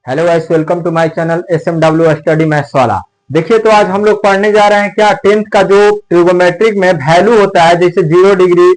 Hello guys, welcome to my channel SMW study maths वाला। देखिए, तो आज हम लोग पढ़ने जा रहे हैं क्या टेंथ का जो ट्रिगोमेट्रिक में वैल्यू होता है, जैसे 0 डिग्री,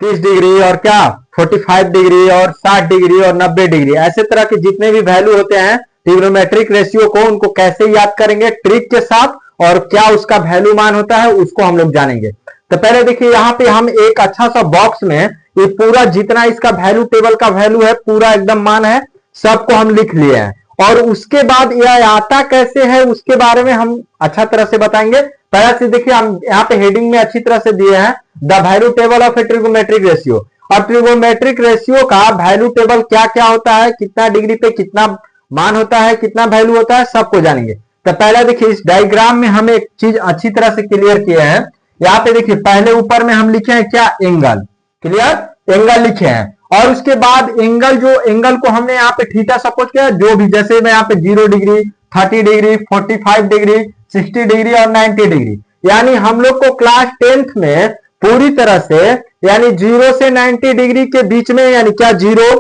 30 डिग्री और क्या 45 डिग्री और 60 डिग्री और 90 डिग्री, ऐसे तरह के जितने भी वैल्यू होते हैं ट्रिगोमेट्रिक रेशियो को, उनको कैसे याद करेंगे ट्रिक के साथ, और क्या उसका वैल्यू मान होता है उसको हम लोग जानेंगे। तो पहले देखिए, यहाँ पे हम एक अच्छा सा बॉक्स में ये पूरा जितना इसका वैल्यू टेबल का वैल्यू है पूरा एकदम मान है, सबको हम लिख लिए हैं। और उसके बाद यह आता कैसे है उसके बारे में हम अच्छा तरह से बताएंगे। पहला चीज देखिए, हम यहाँ पे हेडिंग में अच्छी तरह से दिए हैं the value table of A trigonometric ratio. और ट्रिगोमेट्रिक रेशियो का वैल्यू टेबल क्या क्या होता है, कितना डिग्री पे कितना मान होता है, कितना वैल्यू होता है, सबको जानेंगे। तो पहला देखिए, इस डायग्राम में हम एक चीज अच्छी तरह से क्लियर किए हैं। यहाँ पे देखिए, पहले ऊपर में हम लिखे हैं क्या, एंगल। क्लियर, एंगल लिखे हैं। और उसके बाद एंगल, जो एंगल को हमने यहाँ पे थीटा सपोज किया, जो भी, जैसे मैं यहाँ पे 0 डिग्री, 30 डिग्री, 45 डिग्री, 60 डिग्री और 90 डिग्री, यानी हम लोग को क्लास 10th में पूरी तरह से यानी 0 से 90 डिग्री के बीच में, यानी क्या 0,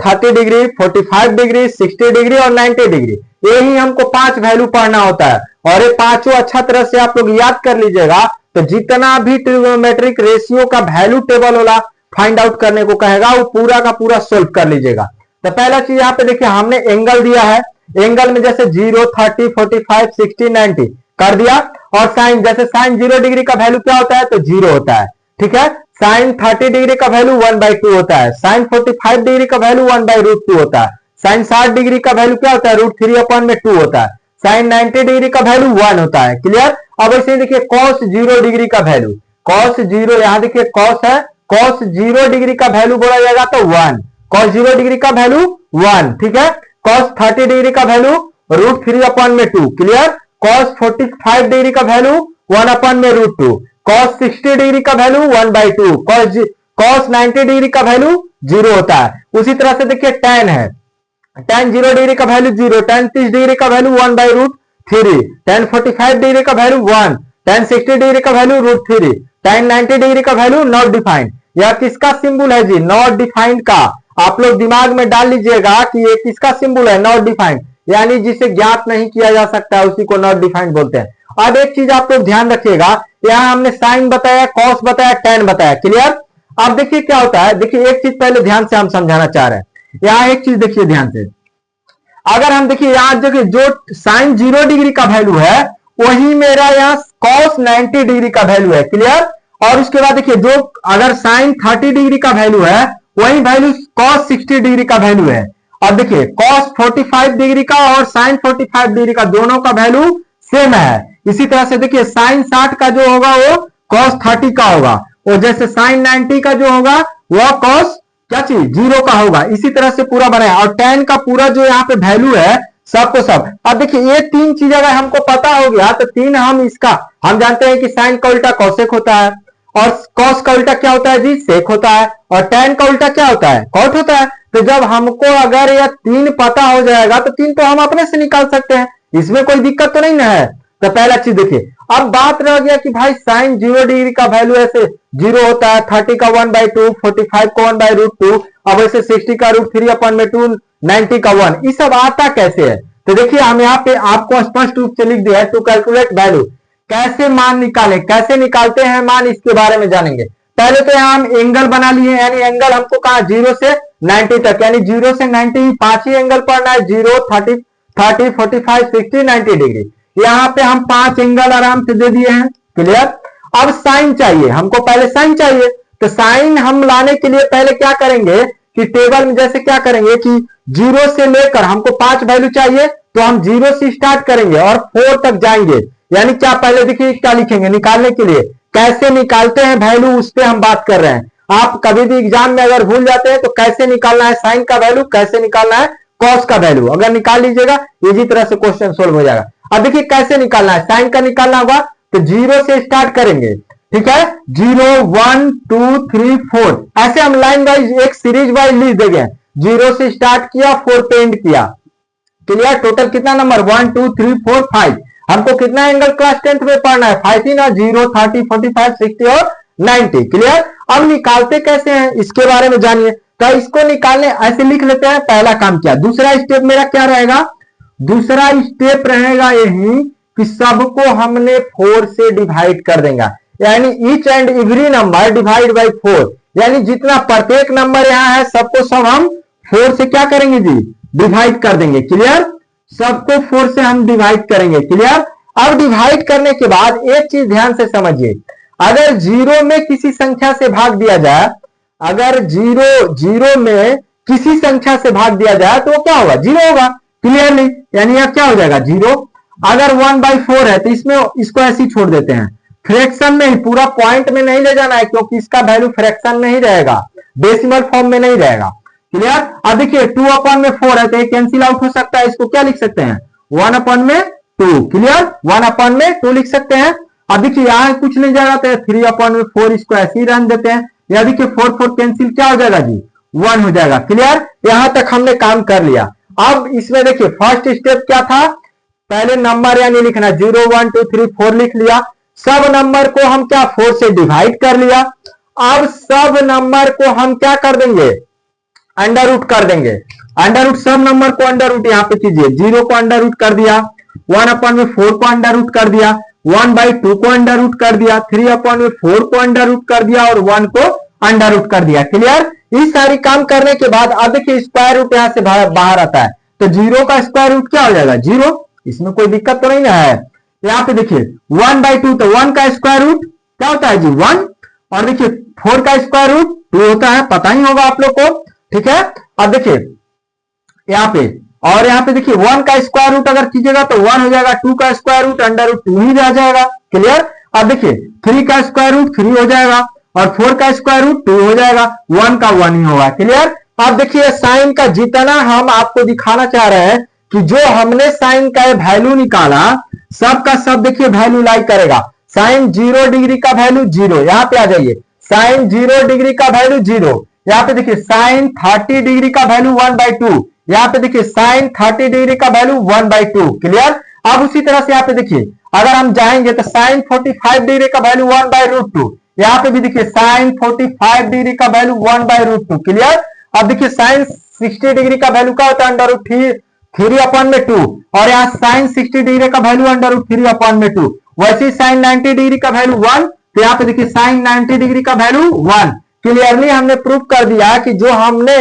30 डिग्री, 45 डिग्री, 60 डिग्री और 90 डिग्री, यही हमको 5 वैल्यू पढ़ना होता है। और ये पांचों अच्छा तरह से आप लोग याद कर लीजिएगा। तो जितना भी ट्रिगोमेट्रिक रेशियो का वैल्यू टेबल वाला फाइंड आउट करने को कहेगा, वो पूरा का पूरा सोल्व कर लीजिएगा। तो पहला चीज यहाँ पे देखिए, हमने एंगल दिया है। एंगल में जैसे 0, 30, 45, 60, 90 कर दिया। और साइन, जैसे साइन 0 डिग्री का वैल्यू क्या होता है, तो 0 होता है। ठीक है। साइन 30 डिग्री का वैल्यू 1/2 होता है। साइन 45 डिग्री का वैल्यू 1/√2 होता है। साइन 60 डिग्री का वैल्यू क्या होता है, √3/2 होता है। साइन 90 डिग्री का वैल्यू 1 होता है। क्लियर। अब ऐसे देखिए, कॉस 0 डिग्री का वैल्यू, कॉस 0, यहां देखिए कॉस है, कॉस 0 डिग्री का वैल्यू बोला जाएगा तो 1, कॉस 0 डिग्री का वैल्यू 1। ठीक है। कॉस 30 डिग्री का वैल्यू √3/2। क्लियर। कॉस 45 डिग्री का वैल्यू 1/√2। कॉस 60 डिग्री का वैल्यू 1/2। कॉस 90 डिग्री का वैल्यू 0 होता है। उसी तरह से देखिए, टैन है, टैन 0 डिग्री का वैल्यू 0, टैन 30 डिग्री का वैल्यू 1/√3, टैन 45 डिग्री का वैल्यू 1, टैन 60 डिग्री का वैल्यू √3, टैन 90 डिग्री का वैल्यू नॉट डिफाइंड। यह किसका सिंबल है जी, नॉट डिफाइंड का। आप लोग दिमाग में डाल लीजिएगा कि ये किसका सिंबल है, नॉट डिफाइंड, यानी जिसे ज्ञात नहीं किया जा सकता है उसी को नॉट डिफाइंड बोलते हैं। अब एक चीज आप लोग ध्यान रखिएगा, यहां हमने साइन बताया, कॉस बताया, टैन बताया। क्लियर। अब देखिए क्या होता है, देखिए एक चीज पहले ध्यान से हम समझाना चाह रहे हैं। यहाँ एक चीज देखिए ध्यान से, अगर हम देखिए यहाँ देखिए, जो साइन 0 डिग्री का वैल्यू है वही मेरा यहाँ कॉस 90 डिग्री का वैल्यू है। क्लियर। और उसके बाद देखिए, जो अगर साइन 30 डिग्री का वैल्यू है वही वैल्यू कॉस 60 डिग्री का वैल्यू है। अब देखिए, कॉस 45 डिग्री का और साइन 45 डिग्री का दोनों का वैल्यू सेम है। इसी तरह से देखिए, साइन 60 का जो होगा वो कॉस 30 का होगा, और जैसे साइन 90 का जो होगा वह कॉस क्या चीज 0 का होगा। इसी तरह से पूरा बनाया। और टैन का पूरा जो यहाँ पे वैल्यू है सबको सब। अब देखिए, ये 3 चीज अगर हमको पता हो गया तो 3 हम जानते हैं कि साइन का उल्टा कॉसेक होता है, और कॉस का उल्टा क्या होता है जी, सेक होता है, और टैन का उल्टा क्या होता है, कॉट होता है। तो जब हमको अगर यह 3 पता हो जाएगा तो 3 तो हम अपने से निकाल सकते हैं, इसमें कोई दिक्कत तो नहीं ना है। तो पहला चीज देखिए, अब बात रह गया कि भाई साइन 0 डिग्री का वैल्यू ऐसे 0 होता है, 30 का 1/2, 45 का 1/√2, अब ऐसे 60 का √3/2, 90 का 1, ये सब आता कैसे है। तो देखिए, हम यहाँ पे आपको स्पष्ट रूप से लिख दिया है, टू कैलकुलेट वैल्यू, कैसे मान निकालें, कैसे निकालते हैं मान, इसके बारे में जानेंगे। पहले तो यहाँ हम एंगल बना लिए, यानी एंगल हमको कहा 0 से 90 तक, यानी 0 से 90 5 ही एंगल पढ़ना है, 0, 30, 45, 60, 90 डिग्री। यहाँ पे हम 5 एंगल आराम से दे दिए हैं। क्लियर। अब साइन चाहिए हमको, पहले साइन चाहिए। तो साइन हम लाने के लिए पहले क्या करेंगे कि टेबल में जैसे क्या करेंगे कि 0 से लेकर हमको 5 वैल्यू चाहिए, तो हम 0 से स्टार्ट करेंगे और 4 तक जाएंगे। यानी क्या, पहले देखिए क्या लिखेंगे निकालने के लिए, कैसे निकालते हैं वैल्यू उस पर हम बात कर रहे हैं। आप कभी भी एग्जाम में अगर भूल जाते हैं तो कैसे निकालना है साइन का वैल्यू, कैसे निकालना है कॉस का वैल्यू, अगर निकाल लीजिएगा इसी तरह से क्वेश्चन सोल्व हो जाएगा। अब देखिए कैसे निकालना है, साइन का निकालना होगा तो 0 से स्टार्ट करेंगे। ठीक है। 0, 1, 2, 3, 4, ऐसे हम लाइन वाइज एक सीरीज वाइज लिख देंगे। 0 से स्टार्ट किया, 4 पे एंड किया। क्लियर। टोटल कितना नंबर, 1, 2, 3, 4, 5। हमको कितना एंगल क्लास 10th में पढ़ना है, 5 ही ना, 0, 30, 45, 60 और 90। क्लियर। अब निकालते कैसे हैं इसके बारे में जानिए। तो इसको निकालने ऐसे लिख लेते हैं, पहला काम किया। दूसरा स्टेप मेरा क्या रहेगा, दूसरा स्टेप रहेगा यही कि सबको हमने 4 से डिवाइड कर देंगे, यानी each and every number divide by 4, यानी जितना प्रत्येक नंबर यहाँ है सबको सब हम 4 से क्या करेंगे जी, डिवाइड कर देंगे। क्लियर, सबको 4 से हम डिवाइड करेंगे। क्लियर, अब डिवाइड करने के बाद एक चीज ध्यान से समझिए, अगर जीरो में किसी संख्या से भाग दिया जाए, अगर जीरो में किसी संख्या से भाग दिया जाए तो क्या होगा, जीरो होगा। क्लियरली, यानी यह क्या हो जाएगा, जीरो। अगर 1/4 है तो इसमें इसको ऐसे ही छोड़ देते हैं, फ्रैक्शन में ही, पूरा पॉइंट में नहीं ले जाना है क्योंकि इसका वैल्यू फ्रैक्शन में ही रहेगा, डेसिमल फॉर्म में नहीं रहेगा। क्लियर, अब देखिए 2/4 है तो ये कैंसिल आउट हो सकता है, इसको क्या लिख सकते हैं, 1/2। क्लियर, 1/2 लिख सकते हैं। अब देखिए यहां कुछ नहीं जाएगा तो 3/4, इसको ऐसे ही रहने देते हैं। या देखिए 4 कैंसिल क्या हो जाएगा जी, 1 हो जाएगा। क्लियर, यहां तक हमने काम कर लिया। अब इसमें देखिए फर्स्ट स्टेप क्या था, पहले नंबर यानी लिखना 0 1 2 3 4 लिख लिया, सब नंबर को हम क्या 4 से डिवाइड कर लिया। अब सब नंबर को हम क्या कर देंगे, अंडर रूट कर देंगे। अंडर रूट, सब नंबर को अंडर रूट यहाँ पे कीजिए, 0 को अंडर रूट कर दिया, 1/4 को अंडर रूट कर दिया, 1/2 को अंडर रूट कर दिया, 3/4 को अंडर रूट कर दिया और 1 को अंडर रूट कर दिया। क्लियर, इस सारी काम करने के बाद अब देखिए स्क्वायर रूट यहां से बाहर आता है तो 0 का स्क्वायर रूट क्या हो जाएगा, 0। इसमें कोई दिक्कत तो नहीं ना है। यहाँ पे देखिए 1/2 तो 1 का स्क्वायर रूट क्या होता है जी, 1। और देखिए 4 का स्क्वायर रूट 2 होता है, पता ही होगा आप लोग को। ठीक है, अब देखिए यहाँ पे, और यहाँ पे देखिए 1 का स्क्वायर रूट अगर कीजिएगा तो 1 हो जाएगा, 2 का स्क्वायर रूट अंडर रूट 2 ही रह जाएगा। क्लियर, अब देखिए 3 का स्क्वायर रूट 3 हो जाएगा और 4 का स्क्वायर रूट 2 हो जाएगा, 1 का 1 ही होगा। क्लियर, अब देखिए साइन का जितना हम आपको दिखाना चाह रहे हैं कि जो हमने साइन का वैल्यू निकाला सब का सब देखिए वैल्यू लाइक करेगा। साइन 0 डिग्री का वैल्यू 0, यहाँ पे आ जाइए, साइन 0 डिग्री का वैल्यू 0। यहाँ पे देखिए साइन 30 डिग्री का वैल्यू 1/2, यहाँ पे देखिए साइन 30 डिग्री का वैल्यू 1/2। क्लियर, अब उसी तरह से यहाँ पे देखिए अगर हम जाएंगे तो साइन 45 डिग्री का वैल्यू 1/√2, यहाँ पे भी देखिए साइन 45 डिग्री का वैल्यू 1/√2। क्लियर, अब देखिए साइन 60 डिग्री का वैल्यू क्या होता है, √3/2 और यहाँ साइन 60 डिग्री का वैल्यू √3/2। वैसे साइन 90 डिग्री का वैल्यू 1, तो यहाँ पे देखिए साइन 90 डिग्री का वैल्यू 1। क्लियरली हमने प्रूव कर दिया कि जो हमने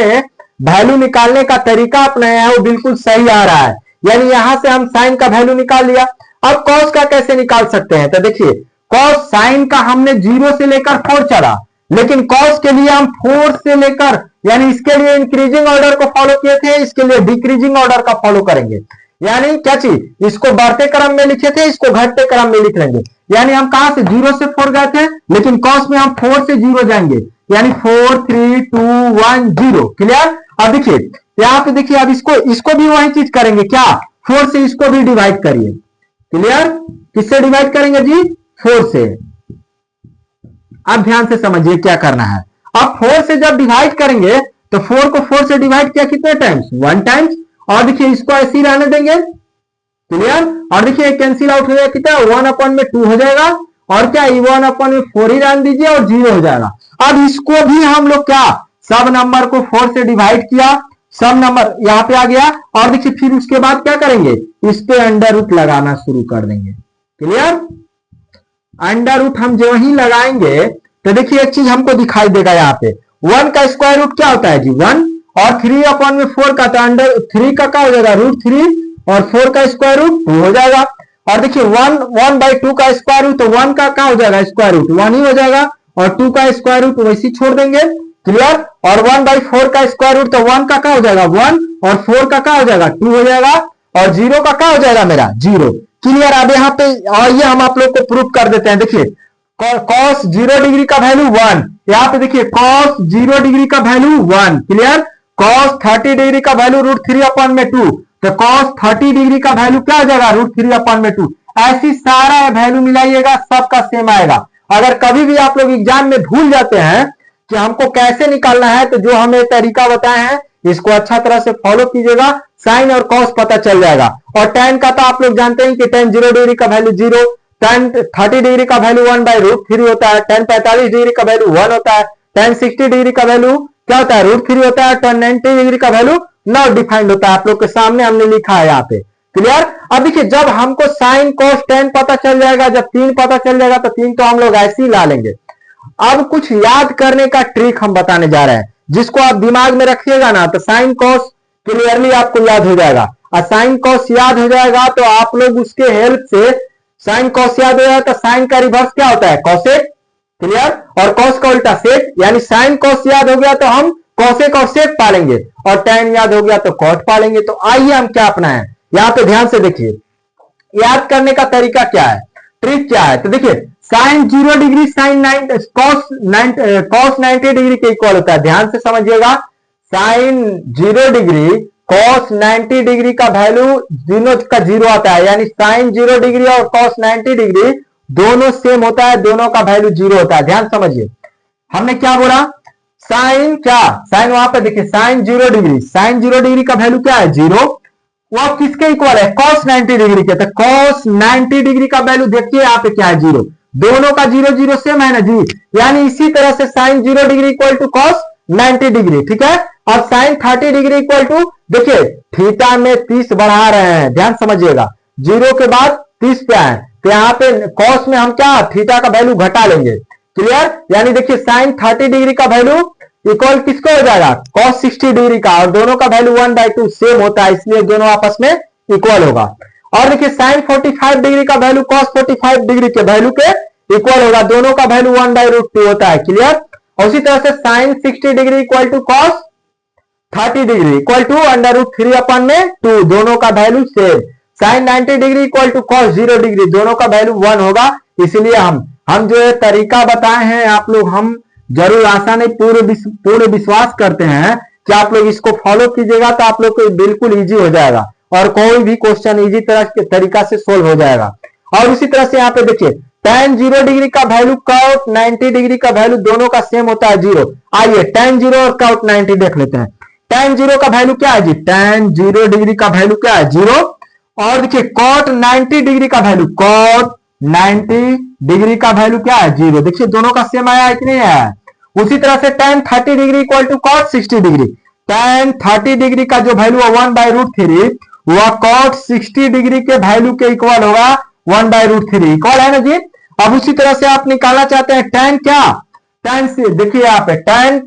वैल्यू निकालने का तरीका अपनाया है वो बिल्कुल सही आ रहा है, यानी यहां से हम साइन का वैल्यू निकाल लिया। अब कॉस का कैसे निकाल सकते हैं, तो देखिए कॉस साइन का हमने 0 से लेकर 4 चला, लेकिन कॉस के लिए हम 4 से लेकर, यानी इसके लिए इंक्रीजिंग ऑर्डर को फॉलो किए थे, इसके लिए डिक्रीजिंग ऑर्डर का फॉलो करेंगे। यानी क्या चीज, इसको बढ़ते क्रम में लिखे थे, इसको घटते क्रम में लिख लेंगे। यानी हम कहां से 0 से 4 गए थे, लेकिन कॉस में हम 4 से 0 जाएंगे, यानी 4 3 2 1 0। क्लियर, अब देखिए यहाँ पे देखिए, अब इसको भी वही चीज करेंगे, क्या 4 से इसको भी डिवाइड करिए। क्लियर, किससे डिवाइड करेंगे जी, 4 से। अब ध्यान से समझिए क्या करना है। अब 4 से जब डिवाइड करेंगे तो 4 को 4 से डिवाइड किया कितने टाइम्स, 1 टाइम्स, और देखिए इसको ऐसे ही रहने देंगे। क्लियर, और देखिए कैंसिल आउट हो जाएगा, कितना 1/2 हो जाएगा, और क्या 1/4 ही रहने दीजिए और 0 हो जाएगा। अब इसको भी हम लोग क्या, सब नंबर को 4 से डिवाइड किया, सब नंबर यहाँ पे आ गया, और देखिए फिर उसके बाद क्या करेंगे, इस पे अंडर रूट लगाना शुरू कर देंगे। क्लियर, अंडर रूट हम जो ही लगाएंगे तो देखिए एक चीज हमको दिखाई देगा, यहाँ पे 1 का स्क्वायर रूट क्या होता है जी, 1, और 3/4 का, तो अंडर 3 का क्या हो जाएगा, √3, और 4 का स्क्वायर रूट 2 हो जाएगा। और देखिए 1/2 का स्क्वायर रूट, तो 1 का क्या हो जाएगा, स्क्वायर रूट 1 ही हो जाएगा, और 2 का स्क्वायर रूट वैसे छोड़ देंगे। क्लियर, और 1/4 का स्क्वायर रूट, तो 1 का क्या हो जाएगा 1, और 4 का क्या हो जाएगा 2 हो जाएगा, और 0 का क्या हो जाएगा मेरा 0। क्लियर, अब यहाँ पे आइए हम आप लोग को प्रूफ कर देते हैं। देखिए cos 0 डिग्री का वैल्यू 1, यहाँ पे देखिए cos 0 डिग्री का वैल्यू 1। क्लियर, cos 30 डिग्री का वैल्यू √3/2, तो cos 30 डिग्री का वैल्यू क्या हो जाएगा, √3/2। ऐसी सारा वैल्यू मिलाइएगा, सबका सेम आएगा। अगर कभी भी आप लोग एग्जाम में भूल जाते हैं कि हमको कैसे निकालना है, तो जो हमें तरीका बताए हैं इसको अच्छा तरह से फॉलो कीजिएगा, साइन और कॉस पता चल जाएगा। और tan का तो आप लोग जानते हैं कि tan 0 डिग्री का वैल्यू 0, tan 30 डिग्री का वैल्यू 1/√3 होता है, tan 45 डिग्री का वैल्यू 1 होता है, tan 60 डिग्री का वैल्यू क्या होता है, √3 होता है। tan 90 डिग्री का वैल्यू नॉट डिफाइंड होता है, आप लोग के सामने हमने लिखा है यहाँ पे। क्लियर। अब देखिए जब हमको साइन cos tan पता चल जाएगा, जब 3 पता चल जाएगा तो 3 तो हम लोग ऐसे ही ला लेंगे। अब कुछ याद करने का ट्रिक हम बताने जा रहे हैं, जिसको आप दिमाग में रखिएगा ना तो साइन cos क्लियरली आपको याद हो जाएगा। और साइन cos याद हो जाएगा तो आप लोग उसके हेल्प से, साइन cos याद हो जाएगा तो साइन का रिवर्स क्या होता है, cosec। क्लियर। और cos का उल्टा sec, यानी साइन cos याद हो गया तो हम cosec और sec पालेंगे, और tan याद हो गया तो cot पालेंगे। तो आइए हम क्या अपनाएं, यहां पे ध्यान से देखिए याद करने का तरीका क्या है, ट्रिक क्या है। तो देखिए sine 0 degree sine cos 90 degree के इक्वल होता है। ध्यान से समझिएगा, साइन 0 डिग्री cos 90 डिग्री का वैल्यू दोनों का 0 आता है, यानी साइन 0 डिग्री और cos 90 डिग्री दोनों सेम होता है, दोनों का वैल्यू 0 होता है। ध्यान समझिए, हमने क्या बोला, साइन क्या, साइन वहां पे देखिए साइन 0 डिग्री, साइन 0 डिग्री का वैल्यू क्या है, 0। वो किसके इक्वल है, cos 90 डिग्री के। तो cos 90 डिग्री का वैल्यू देखिए यहाँ पे क्या है, 0। दोनों का 0 0 सेम है ना जी, यानी इसी तरह से sine 0 degree equal to cos 90 degree. ठीक है। और साइन 30 डिग्री इक्वल टू, देखिए थीटा में 30 बढ़ा रहे हैं, ध्यान समझिएगा, 0 के बाद 30 पे आए तो यहाँ पे cos में हम क्या थीटा का वैल्यू घटा लेंगे। क्लियर। यानी देखिए साइन 30 डिग्री का वैल्यू इक्वल किसको हो जाएगा, cos 60 डिग्री का, और दोनों का वैल्यू 1/2 सेम होता है, इसलिए दोनों आपस में इक्वल होगा। और देखिए साइन 45 डिग्री का वैल्यू cos 45 डिग्री के वैल्यू के इक्वल होगा, दोनों का वैल्यू 1/√2 होता है। क्लियर। और उसी तरह से sine 60 degree equal to cos 30 degree equal to √3/2, दोनों का value same. Sine 90 degree equal to cos 0 degree, दोनों का वैल्यू 1 होगा। इसलिए हम जो तरीका बताए हैं आप लोग, हम जरूर आशा नहीं पूर्ण विश्वास करते हैं कि आप लोग इसको फॉलो कीजिएगा तो आप लोग को बिल्कुल इजी हो जाएगा, और कोई भी क्वेश्चन इजी तरह के तरीका से सोल्व हो जाएगा। और उसी तरह से यहाँ पे देखिए tan 0 डिग्री का वैल्यू cot 90 डिग्री का वैल्यू दोनों का सेम होता है, 0। आइए tan 0 और cot 90 देख लेते हैं। tan 0 का वैल्यू क्या है जी, tan 0 डिग्री का वैल्यू क्या है, 0। और देखिए cot 90 डिग्री का वैल्यू, cot 90 डिग्री का वैल्यू क्या है, 0। देखिए दोनों का सेम आया है कि नहीं आया। उसी तरह से tan 30 degree equal to cot 60 degree, tan 30 degree का जो वैल्यू है 1/√3, वह cot 60 डिग्री के वैल्यू के इक्वल होगा 1/√3, इक्वल है ना जी। अब उसी तरह से आप निकालना चाहते हैं tan क्या, tan से देखिए यहाँ पे tan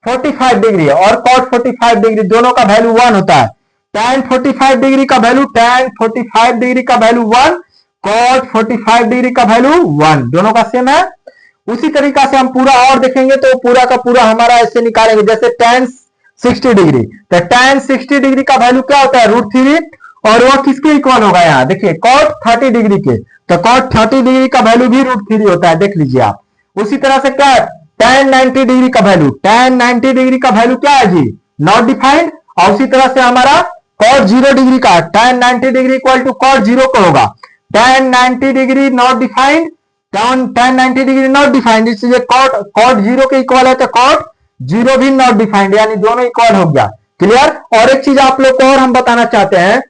45 डिग्री और cot 45 डिग्री दोनों का वैल्यू 1 होता है। tan 45 डिग्री का वैल्यू, tan 45 डिग्री का वैल्यू 1, cot 45 डिग्री का वैल्यू 1, दोनों का सेम है। उसी तरीका से हम पूरा और देखेंगे तो पूरा का पूरा हमारा ऐसे निकालेंगे, जैसे tan 60 डिग्री, तो tan 60 डिग्री का वैल्यू क्या होता है, √3, और वह किसके इक्वल होगा, यहाँ देखिए cot 30 डिग्री के, तो cot 30 डिग्री का वैल्यू भी √3 होता है, देख लीजिए आप। उसी तरह से क्या है tan 90 डिग्री का वैल्यू, tan 90 डिग्री का वैल्यू क्या है जी, नॉट डिफाइंड। और उसी तरह से हमारा cot 0 डिग्री का, tan 90 degree equal to cot 0 का होगा, tan 90 degree not defined, tan 90 degree not defined, इसलिए cot 0 के इक्वल है तो cot 0 भी नॉट डिफाइंड, यानी दोनों इक्वल हो गया। क्लियर। और एक चीज आप लोग को और हम बताना चाहते हैं,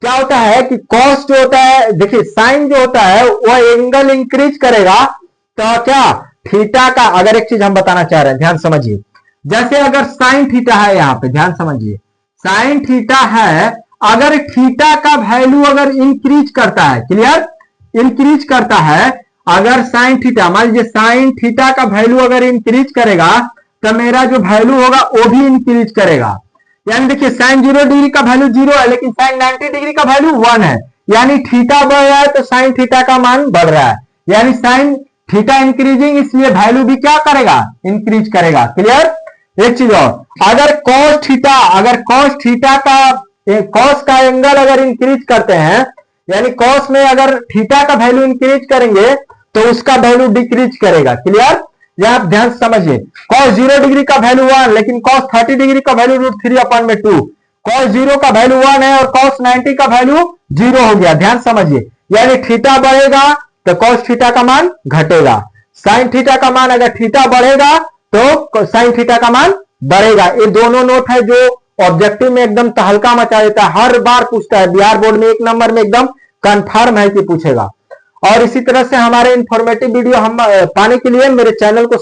क्या होता है कि cos जो होता है, देखिए साइन जो होता है वह एंगल इंक्रीज करेगा, तो क्या थीटा का, अगर एक चीज हम बताना चाह रहे हैं, ध्यान समझिए, जैसे अगर साइन थीटा है, यहाँ पे ध्यान समझिए, साइन थीटा है, अगर थीटा का वैल्यू अगर इंक्रीज करता है, क्लियर, इंक्रीज करता है, अगर साइन थीटा, मान लीजिए साइन थीटा का वैल्यू अगर इंक्रीज करेगा तो मेरा जो वैल्यू होगा वो भी इंक्रीज करेगा। यानी देखिए साइन 0 डिग्री का वैल्यू 0 है, लेकिन साइन 90 डिग्री का वैल्यू 1 है, यानी थीटा बढ़ रहा है तो साइन थीटा का मान बढ़ रहा है, यानी साइन थीटा इंक्रीजिंग, इसलिए वैल्यू भी क्या करेगा, इंक्रीज करेगा। क्लियर। एक चीज और, अगर cos थीटा, अगर cos थीटा का, cos का एंगल अगर इंक्रीज करते हैं, यानी cos में अगर थीटा का वैल्यू इंक्रीज करेंगे तो उसका वैल्यू डिक्रीज करेगा। क्लियर। यह आप ध्यान समझिए, cos 0 डिग्री का वैल्यू 1, लेकिन cos 30 डिग्री का वैल्यू √3/2, cos 0 का वैल्यू 1 है और cos 90 का वैल्यू 0 हो गया। ध्यान समझिए, यानी थीटा बढ़ेगा तो cos थीटा का मान घटेगा, साइन थीटा का मान अगर थीटा बढ़ेगा तो साइन थीटा का मान बढ़ेगा। ये दोनों नोट है जो ऑब्जेक्टिव में एकदम तहलका मचा देता है, हर बार पूछता है, बिहार बोर्ड में 1 नंबर में एकदम कंफर्म है कि पूछेगा। और इसी तरह से हमारे इंफॉर्मेटिव वीडियो हम पाने के लिए मेरे चैनल को